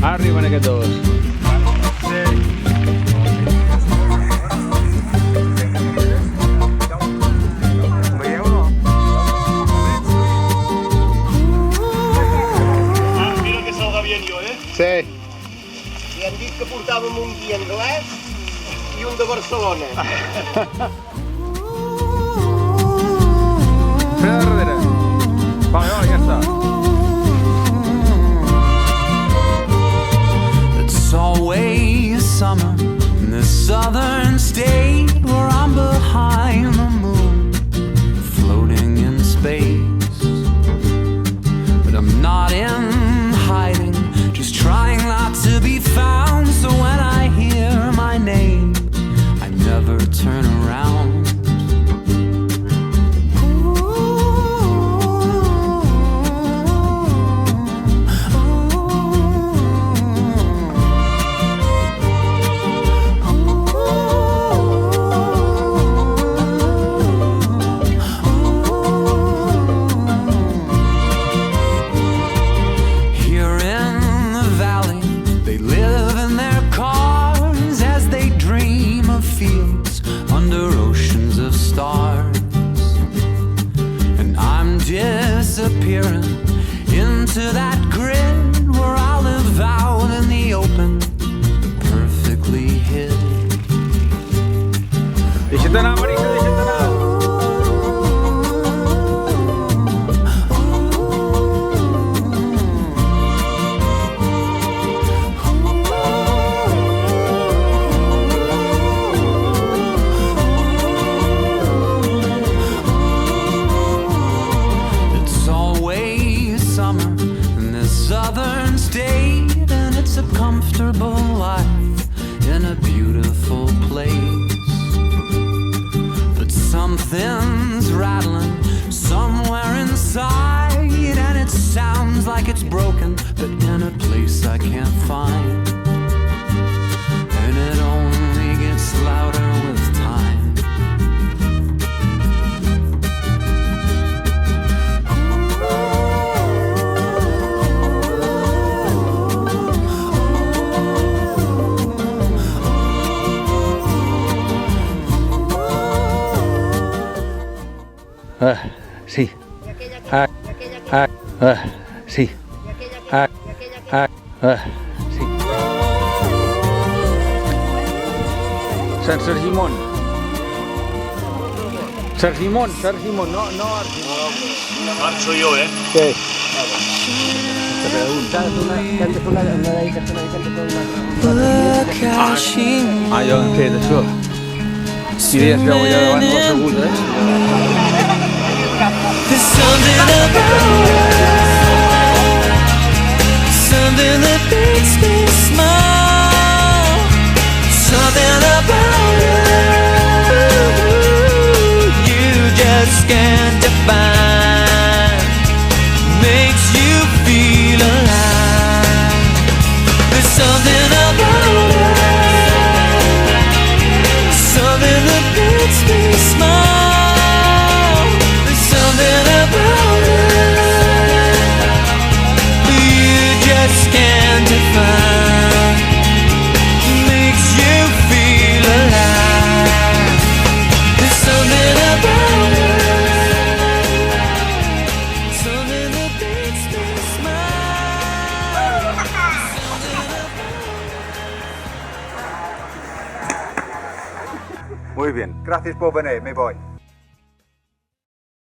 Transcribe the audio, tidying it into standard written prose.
Arriben aquests dos. Veieu, no? Mira que salga bien jo, Sí. I han dit que portàvem un guia anglès i un de Barcelona. Frena darrere. Vale, ja està. It's always summer in this southern state where I'm behind the moon, floating in space. But I'm not in hiding, just trying not to be found. So when I hear my name, I never turn around. Disappearing into that grid where I live out in the open, perfectly hid. Deixa't anar, Marisa, deixa't anar. Southern state, and it's a comfortable life in a beautiful place. But something's rattling somewhere inside, and it sounds like it's broken, but in a place I can't find. And it only gets louder with time. Sí. Sí. Sí. Sant Sergimon. Sergimon, no Argimon. Marxo jo, Sí. Jo he fet això. Si deies veu allà davant de la segunda, There's something about her, something that makes me smile, something about her you just can't define, makes you feel alive. There's something about her, something that makes me smile. Something about it you just can't define, makes you feel alive. There's something about it, something that makes me smile. Muy bien, gracias por venir, me voy.